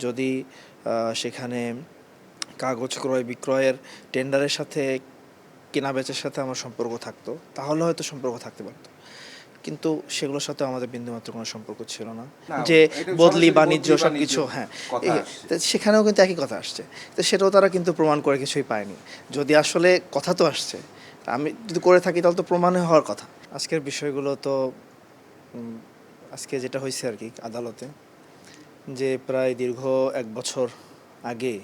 যদি সেখানে কাগজ ক্রয় বিক্রয়ের টেন্ডারের সাথে কেনা-বেচার সাথে আমার সম্পর্ক থাকতো, তাহলে হয়তো সম্পর্ক থাকতে পারত। কিন্তু সেগুলোর সাথে আমাদের বিন্দুমাত্র কোনো সম্পর্ক ছিল না। যে বদলি বাণিজ্য সবকিছু, হ্যাঁ, তো সেখানেও কিন্তু একই কথা আসছে। তো সেটাও তারা কিন্তু প্রমাণ করে কিছুই পায়নি। যদি আসলে কথা তো আসছে, আমি যদি করে থাকি তাহলে তো প্রমাণে হওয়ার কথা। আজকের বিষয়গুলো তো আজকে যেটা হয়েছে আর কি আদালতে, যে প্রায় দীর্ঘ 1 বছর আগে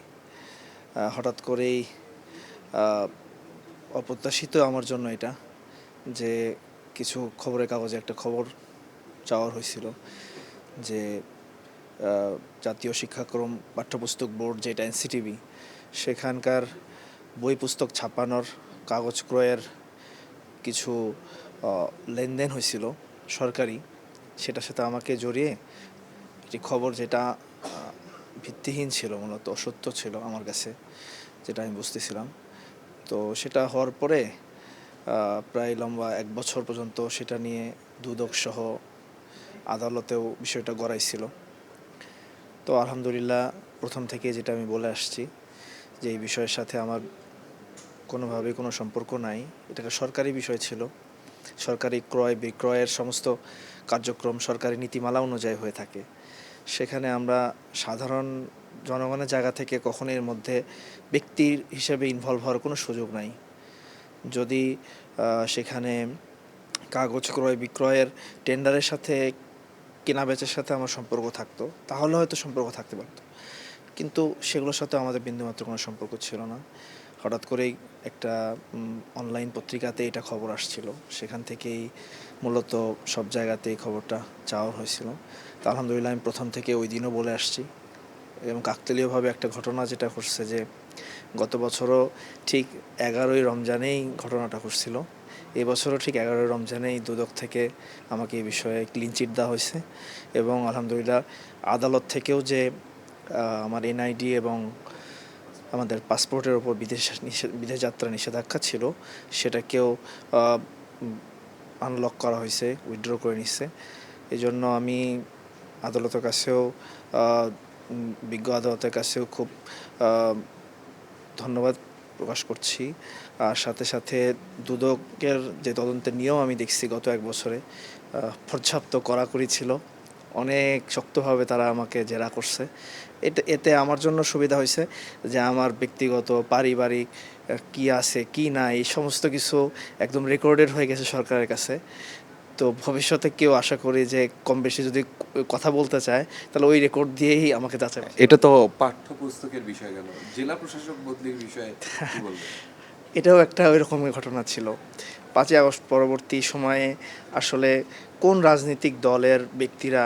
হঠাৎ করেই অপ্রত্যাশিত আমার জন্য এটা, যে কিছু খবরের কাগজে একটা খবর চাওয়ার হয়েছিল যে জাতীয় শিক্ষাক্রম পাঠ্যপুস্তক বোর্ড, যেটা এনসিটিবি, সেখানকার বই পুস্তক ছাপানোর কাগজ ক্রয়ের কিছু লেনদেন হয়েছিল সরকারি, সেটার সাথে আমাকে জড়িয়ে একটি খবর, যেটা ভিত্তিহীন ছিল, মূলত অসত্য ছিল আমার কাছে, যেটা আমি বুঝতেছিলাম। তো সেটা হওয়ার পরে প্রায় লম্বা 1 বছর পর্যন্ত সেটা নিয়ে দুদক সহ আদালতেও বিষয়টা গড়াইছিল। তো আলহামদুলিল্লাহ, প্রথম থেকে যেটা আমি বলে আসছি যে এই বিষয়ের সাথে আমার কোনোভাবেই কোনো সম্পর্ক নাই। এটা একটা সরকারি বিষয় ছিল। সরকারি ক্রয় বিক্রয়ের সমস্ত কার্যক্রম সরকারি নীতিমালা অনুযায়ী হয়ে থাকে। সেখানে আমরা সাধারণ জনগণের জায়গা থেকে কখনো এর মধ্যে ব্যক্তির হিসেবে ইনভলভ হওয়ার কোনো সুযোগ নাই। যদি সেখানে কাগজ ক্রয় বিক্রয়ের টেন্ডারের সাথে কেনা-বেচার সাথে আমার সম্পর্ক থাকতো, তাহলে হয়তো সম্পর্ক থাকতে পারত। কিন্তু সেগুলোর সাথে আমাদের বিন্দুমাত্র কোনো সম্পর্ক ছিল না। হঠাৎ করেই একটা অনলাইন পত্রিকাতে এটা খবর আসছিল, সেখান থেকেই মূলত সব জায়গাতেই খবরটা চাওয়া হয়েছিল। তো আলহামদুলিল্লাহ, আমি প্রথম থেকে ওই দিনও বলে আসছি। এবং কাকতালীয়ভাবে একটা ঘটনা যেটা ঘটছে, যে গত বছরও ঠিক 11ই রমজানেই ঘটনাটা ঘটছিল। এবছরও ঠিক 11ই রমজানেই দুদক থেকে আমাকে এই বিষয়ে ক্লিন চিট দেওয়া হয়েছে। এবং আলহামদুলিল্লাহ, আদালত থেকেও যে আমার এনআইডি এবং আমাদের পাসপোর্টের ওপর বিদেশ যাত্রা নিষেধাজ্ঞা ছিল, সেটাকেও আনলক করা হয়েছে, উইথড্র করে নিচ্ছে। এই জন্য আমি আদালতের কাছেও, বিজ্ঞ আদালতের কাছেও খুব ধন্যবাদ প্রকাশ করছি। আর সাথে সাথে দুদকের যে তদন্তের নিয়ম আমি দেখছি গত 1 বছরে, পর্যাপ্ত কড়াকড়ি ছিল। অনেক শক্তভাবে তারা আমাকে জেরা করছে। এতে আমার জন্য সুবিধা হয়েছে যে আমার ব্যক্তিগত পারিবারিক কি আছে কি না, এই সমস্ত কিছু একদম রেকর্ডেড হয়ে গেছে সরকারের কাছে। তো ভবিষ্যতে কেউ আশা করি যে কম বেশি যদি কথা বলতে চায়, তাহলে ওই রেকর্ড দিয়েই আমাকে যাচাই। এটা তো পাঠ্যপুস্তকের বিষয় গেল, জেলা প্রশাসক বদলির বিষয়ে কি বলবেন? এটাও একটা ওই রকমের ঘটনা ছিল। 5ই আগস্ট পরবর্তী সময়ে আসলে কোন রাজনৈতিক দলের ব্যক্তিরা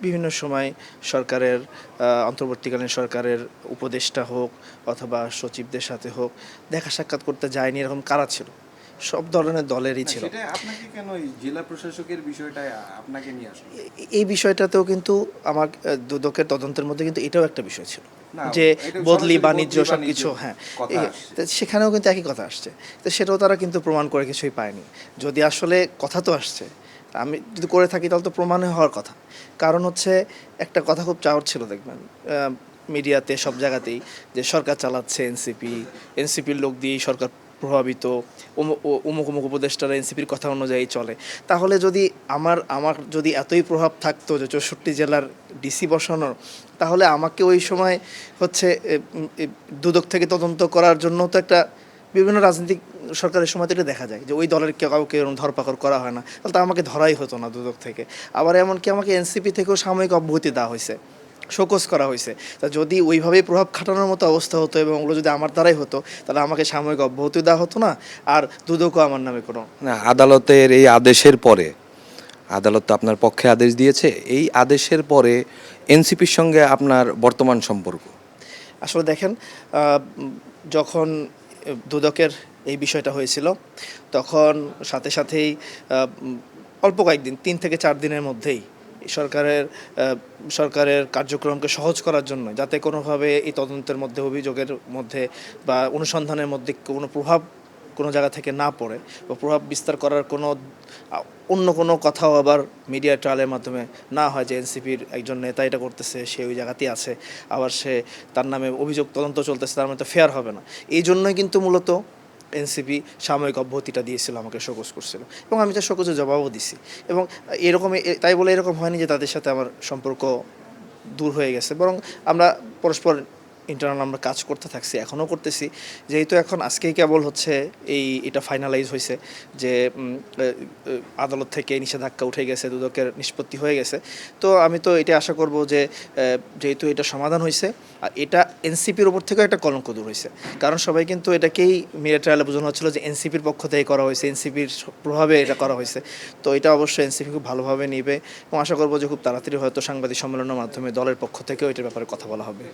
বিভিন্ন সময় সরকারের, অন্তর্বর্তীকালীন সরকারের উপদেষ্টা হোক অথবা সচিবদের সাথে হোক, দেখা সাক্ষাৎ করতে যায়নি, এরকম কারা ছিল? সব ধরনের দলেরই ছিল। সেটা আপনাকে কেন এই জেলা প্রশাসকের বিষয়টা আপনাকে নিয়ে আসলো? এই বিষয়টাতেও কিন্তু আমার দুদকের তদন্তের মধ্যে কিন্তু এটাও একটা বিষয় ছিল, যে বদলি বাণিজ্য সবকিছু, হ্যাঁ, তো সেখানেও কিন্তু একই কথা আসছে। তো সেটাও তারা কিন্তু প্রমাণ করে কিছুই পায়নি। যদি আসলে কথা তো আসছে, আমি যদি করে থাকি তাহলে তো প্রমাণে হওয়ার কথা। কারণ হচ্ছে, একটা কথা খুব চাওয়ার ছিল, দেখবেন মিডিয়াতে সব জায়গাতেই, যে সরকার চালাচ্ছে এনসিপি, এনসিপির লোক দিয়েই সরকার প্রভাবিত, অমুক অমুক উপদেষ্টারা এনসিপির কথা অনুযায়ী চলে। তাহলে যদি আমার যদি এতই প্রভাব থাকতো যে 64 জেলার ডিসি বসানোর, তাহলে আমাকে ওই সময় হচ্ছে দুদক থেকে তদন্ত করার জন্য তো একটা, বিভিন্ন রাজনৈতিক সরকারের সময় তো এটা দেখা যায় যে ওই দলের কাউকে এরকম ধরপাকড় করা হয় না, তাহলে তো আমাকে ধরাই হতো না দুদক থেকে। আবার এমনকি আমাকে এনসিপি থেকেও সাময়িক অব্যাহতি দেওয়া হয়েছে, শোকজ করা হয়েছে। তা যদি ওইভাবেই প্রভাব খাটানোর মতো অবস্থা হতো এবং ওগুলো যদি আমার দ্বারাই হতো, তাহলে আমাকে সাময়িক অব্যাহতি দেওয়া হতো না, আর দুদকও আমার নামে কোনো। না, আদালতের এই আদেশের পরে, আদালত তো আপনার পক্ষে আদেশ দিয়েছে, এই আদেশের পরে এনসিপির সঙ্গে আপনার বর্তমান সম্পর্ক? আসলে দেখেন, যখন দুদকের এই বিষয়টা হয়েছিল, তখন সাথে সাথেই অল্প কয়েকদিন, 3 থেকে 4 দিনের মধ্যেই সরকারের সরকারের কার্যক্রমকে সহজ করার জন্য, যাতে কোনোভাবে এই তদন্তের মধ্যে, অভিযোগের মধ্যে বা অনুসন্ধানের মধ্যে কোনো প্রভাব কোনো জায়গা থেকে না পড়ে বা প্রভাব বিস্তার করার কোনো অন্য কোনো কথাও আবার মিডিয়া ট্রায়ালের মাধ্যমে না হয় যে এনসিপির একজন নেতা এটা করতেছে, সে ওই জায়গাতেই আছে, আবার সে তার নামে অভিযোগ তদন্ত চলতেছে, তার মানে তো ফেয়ার হবে না। এই জন্যই কিন্তু মূলত এনসিপি সাময়িক অব্যাহতিটা দিয়েছিল, আমাকে শোকজ করছিল এবং আমি তার শোকজের জবাবও দিছি। এবং এরকমই তাই বলে এরকম হয়নি যে তাদের সাথে আমার সম্পর্ক দূর হয়ে গেছে, বরং আমরা পরস্পর ইন্টারনাল আমরা কাজ করতে থাকছি, এখনও করতেছি। যেহেতু এখন আজকেই কেবল হচ্ছে এটা ফাইনালাইজ হয়েছে যে আদালত থেকে নিষেধাজ্ঞা উঠে গেছে, দুদকের নিষ্পত্তি হয়ে গেছে, তো আমি তো এটা আশা করব যে যেহেতু এটা সমাধান হয়েছে, আর এটা এনসিপির ওপর থেকেও একটা কলঙ্ক দূর হয়েছে। কারণ সবাই কিন্তু এটাকেই মিডিয়া ট্রায়ালে বোঝানো হচ্ছিল যে এনসিপির পক্ষ থেকে করা হয়েছে, এনসিপির প্রভাবে এটা করা হয়েছে। তো এটা অবশ্যই এনসিপি খুব ভালোভাবে নেবে এবং আশা করব যে খুব তাড়াতাড়ি হয়তো সাংবাদিক সম্মেলনের মাধ্যমে দলের পক্ষ থেকেও এটার ব্যাপারে কথা বলা হবে।